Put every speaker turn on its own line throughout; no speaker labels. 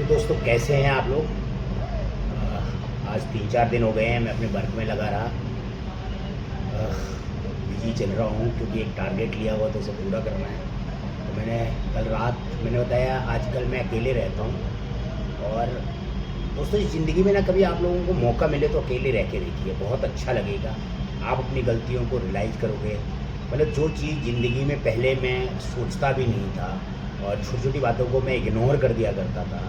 दोस्तों कैसे हैं आप लोग। आज 3-4 दिन हो गए हैं मैं अपने वर्क में लगा रहा, बिजी चल रहा हूँ क्योंकि एक टारगेट लिया हुआ तो उसे पूरा करना है। तो मैंने कल रात मैंने बताया आजकल मैं अकेले रहता हूँ। और दोस्तों इस ज़िंदगी में ना कभी आप लोगों को मौका मिले तो अकेले रह के देखिए, बहुत अच्छा लगेगा। आप अपनी गलतियों को रियलाइज़ करोगे। मतलब जो चीज़ ज़िंदगी में पहले मैं सोचता भी नहीं था और छोटी छोटी बातों को मैं इग्नोर कर दिया करता था,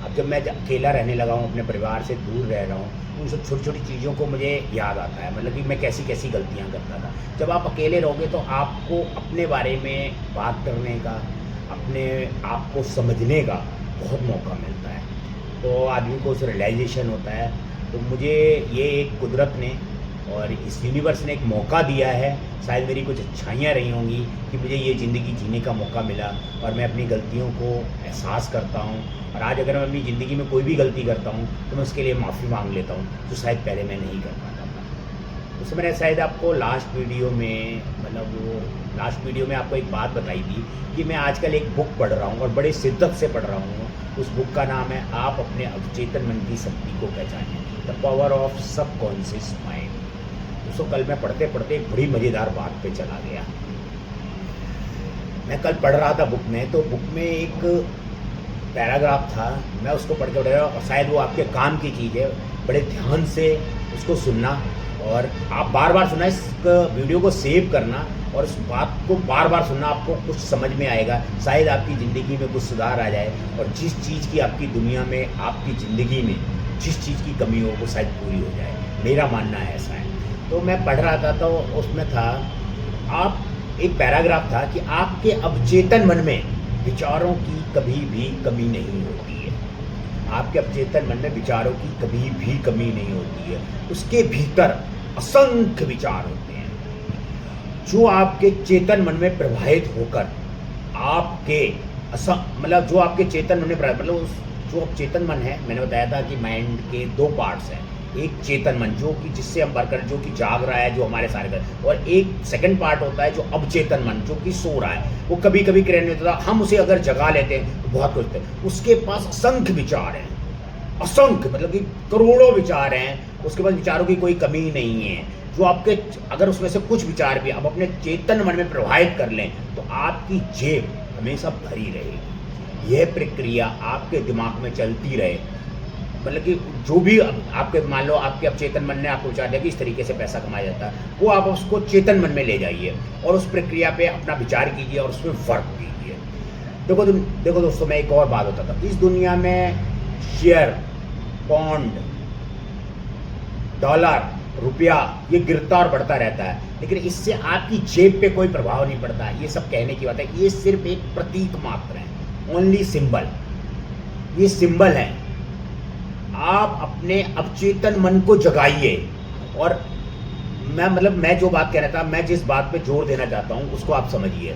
अब जब मैं अकेला रहने लगा हूँ, अपने परिवार से दूर रह रहा हूँ, उन सब छोटी छोटी चीज़ों को मुझे याद आता है। मतलब कि मैं कैसी कैसी गलतियाँ करता था। जब आप अकेले रहोगे तो आपको अपने बारे में बात करने का, अपने आप को समझने का बहुत मौका मिलता है। तो आदमी को उस रियलाइजेशन होता है। तो मुझे ये एक कुदरत ने और इस यूनिवर्स ने एक मौका दिया है, शायद मेरी कुछ अच्छाइयाँ रही होंगी कि मुझे ये ज़िंदगी जीने का मौका मिला और मैं अपनी गलतियों को एहसास करता हूँ। और आज अगर मैं अपनी ज़िंदगी में कोई भी गलती करता हूँ तो मैं उसके लिए माफ़ी मांग लेता हूँ, जो शायद पहले मैं नहीं कर पाता था। उससे मैंने शायद आपको लास्ट वीडियो में आपको एक बात बताई थी कि मैं आजकल एक बुक पढ़ रहा हूँ और बड़े शिद्दत से पढ़ रहा हूँ। उस बुक का नाम है आप अपने अवचेतन मन की शक्ति को पहचानें, the power of subconscious mind. उसको कल मैं पढ़ते पढ़ते एक बड़ी मज़ेदार बात पे चला गया। मैं कल पढ़ रहा था बुक में, तो बुक में एक पैराग्राफ था, मैं उसको पढ़ के और शायद वो आपके काम की चीज़ है। बड़े ध्यान से उसको सुनना और आप बार बार सुनना, इस वीडियो को सेव करना और उस बात को बार बार सुनना। आपको कुछ समझ में आएगा, शायद आपकी ज़िंदगी में कुछ सुधार आ जाए और जिस चीज़ की आपकी दुनिया में, आपकी ज़िंदगी में जिस चीज़ की कमी हो वो शायद पूरी हो जाए। मेरा मानना है ऐसा है। तो मैं पढ़ रहा था तो उसमें था, आप एक पैराग्राफ था कि आपके अवचेतन मन में विचारों की कभी भी कमी नहीं होती है। आपके अवचेतन मन में विचारों की कभी भी कमी नहीं होती है। उसके भीतर असंख्य विचार होते हैं जो आपके चेतन मन में प्रवाहित होकर आपके मतलब जो आपके चेतन मन में मतलब जो चेतन मन है, मैंने बताया था कि माइंड के 2 पार्ट्स हैं। एक चेतन मन जो कि जिससे हम वर्क करें, जो कि जाग रहा है, जो हमारे सारे कर, और एक सेकंड पार्ट होता है जो अवचेतन मन, जो कि सो रहा है। वो कभी कभी क्रिया नहीं होता, हम उसे अगर जगा लेते हैं तो बहुत कुछ होता है। उसके पास असंख्य विचार हैं, असंख्य मतलब कि करोड़ों विचार हैं। उसके पास विचारों की कोई कमी नहीं है। जो आपके अगर उसमें से कुछ विचार भी आप अपने चेतन मन में प्रवाहित कर लें तो आपकी जेब हमेशा भरी रहेगी। यह प्रक्रिया आपके दिमाग में चलती रहे। मतलब कि जो भी आपके, मान लो आपके अवचेतन मन ने आपको विचार दिया कि इस तरीके से पैसा कमाया जाता है, वो आप उसको चेतन मन में ले जाइए और उस प्रक्रिया पे अपना विचार कीजिए और उसमें वर्क कीजिए। देखो दोस्तों, मैं एक और बात बताता हूँ। इस दुनिया में शेयर, बॉन्ड, डॉलर, रुपया ये गिरता और बढ़ता रहता है, लेकिन इससे आपकी जेब पे कोई प्रभाव नहीं पड़ता। ये सब कहने की बात है, ये सिर्फ एक प्रतीक मात्र है, ओनली सिंबल। ये सिंबल है। आप अपने अवचेतन मन को जगाइए। और मैं जो बात कह रहा था, मैं जिस बात पे जोर देना चाहता हूँ उसको आप समझिए।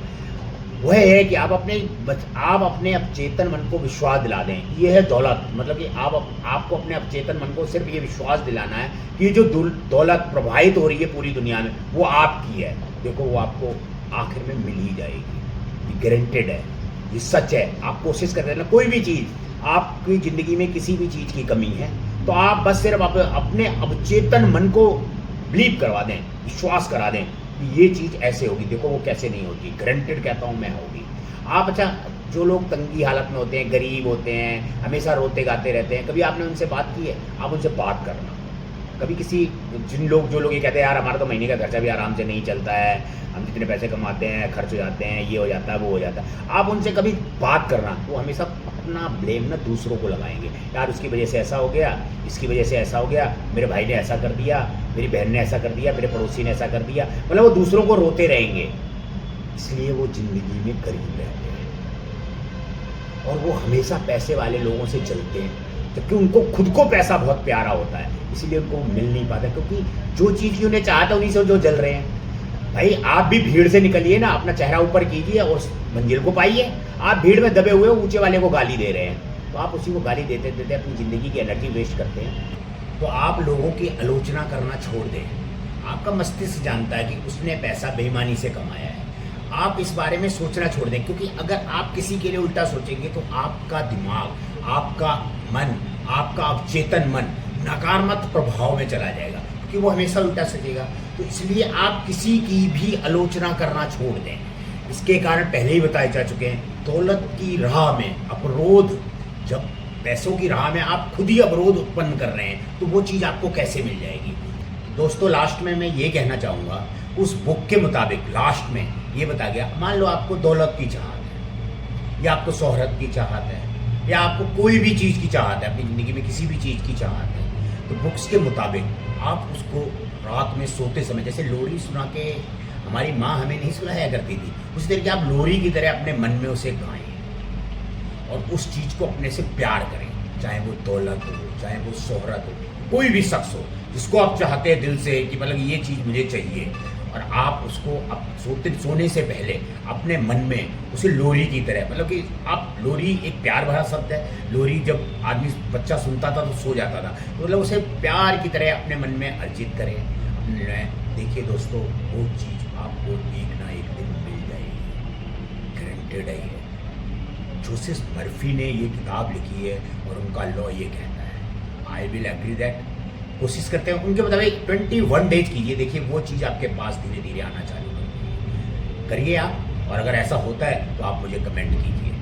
वह है कि आप अपने अवचेतन मन को विश्वास दिला दें। ये है दौलत। मतलब कि आपको अपने अवचेतन मन को सिर्फ ये विश्वास दिलाना है कि जो दौलत प्रवाहित हो रही है पूरी दुनिया में वो आपकी है। देखो वो आपको आखिर में मिल ही जाएगी, ये गारंटेड है, ये सच है। आप कोशिश कर रहे हैं, कोई भी चीज़ आपकी ज़िंदगी में किसी भी चीज़ की कमी है तो आप बस सिर्फ अपने अवचेतन मन को बिलीव करवा दें, विश्वास करा दें कि ये चीज़ ऐसे होगी। देखो वो कैसे नहीं होगी, गारंटेड कहता हूँ मैं, होगी। आप अच्छा, जो लोग तंगी हालत में होते हैं, गरीब होते हैं, हमेशा रोते गाते रहते हैं, कभी आपने उनसे बात की है? आप उनसे बात करना। कभी किसी जो लोग ये कहते हैं यार हमारा तो महीने का खर्चा भी आराम से नहीं चलता है, हम जितने पैसे कमाते हैं खर्च हो जाते हैं, ये हो जाता है वो हो जाता है, आप उनसे कभी बात करना। वो हमेशा अपना ब्लेम ना दूसरों को लगाएंगे। यार उसकी वजह से ऐसा हो गया, इसकी वजह से ऐसा हो गया, मेरे भाई ने ऐसा कर दिया, मेरी बहन ने ऐसा कर दिया, मेरे पड़ोसी ने ऐसा कर दिया। मतलब वो दूसरों को रोते रहेंगे। इसलिए वो ज़िंदगी में गरीब रहते हैं और वो हमेशा पैसे वाले लोगों से जलते हैं, जबकि उनको खुद को पैसा बहुत प्यारा होता है, इसीलिए उनको मिल नहीं पाता। क्योंकि जो चीज़ उन्हें चाहता उन्हीं से जो जल रहे हैं। भाई आप भी भीड़ से निकलिए ना, अपना चेहरा ऊपर कीजिए और उस मंजिल को पाइए। आप भीड़ में दबे हुए ऊंचे वाले को गाली दे रहे हैं, तो आप उसी को गाली देते देते अपनी ज़िंदगी की एनर्जी वेस्ट करते हैं। तो आप लोगों की आलोचना करना छोड़ दें। आपका मस्तिष्क जानता है कि उसने पैसा बेईमानी से कमाया है। आप इस बारे में सोचना छोड़ दें, क्योंकि अगर आप किसी के लिए उल्टा सोचेंगे तो आपका दिमाग, आपका मन, आपका अवचेतन मन नकारात्मक प्रभाव में चला जाएगा, क्योंकि वो हमेशा उल्टा सोचेगा। तो इसलिए आप किसी की भी आलोचना करना छोड़ दें। इसके कारण पहले ही बताए जा चुके हैं, दौलत की राह में अवरोध, जब पैसों की राह में आप खुद ही अवरोध उत्पन्न कर रहे हैं तो वो चीज़ आपको कैसे मिल जाएगी। दोस्तों लास्ट में मैं ये कहना चाहूँगा, उस बुक के मुताबिक लास्ट में ये बता गया, मान लो आपको दौलत की चाहत है, या आपको शोहरत की चाहत है, या आपको कोई भी चीज़ की चाहत है, अपनी ज़िंदगी में किसी भी चीज़ की चाहत है, तो बुक्स के मुताबिक आप उसको रात में सोते समय, जैसे लोरी सुना के हमारी माँ हमें नहीं सुनाया करती थी, उसी तरीके आप लोरी की तरह अपने मन में उसे गाएं और उस चीज़ को अपने से प्यार करें, चाहे वो दौलत हो, चाहे वो शोहरत हो, कोई भी शख्स हो जिसको आप चाहते हैं दिल से कि मतलब ये चीज़ मुझे चाहिए, और आप उसको सोने से पहले अपने मन में उसे लोरी की तरह, मतलब कि आप, लोरी एक प्यार भरा शब्द है, लोरी जब आदमी बच्चा सुनता था तो सो जाता था, तो मतलब उसे प्यार की तरह अपने मन में अर्जित करें अपने। देखिए दोस्तों, वो चीज़ आपको एक ना एक दिन मिल जाएगी, गारंटेड है ये। जोसेफ मर्फी ने ये किताब लिखी है और उनका लॉ ये कहता है, आई विल एग्री दैट। कोशिश करते हैं उनके मुताबिक 21 डेज कीजिए, देखिए वो चीज़ आपके पास धीरे धीरे आना चालू करिए आप। और अगर ऐसा होता है तो आप मुझे कमेंट कीजिए।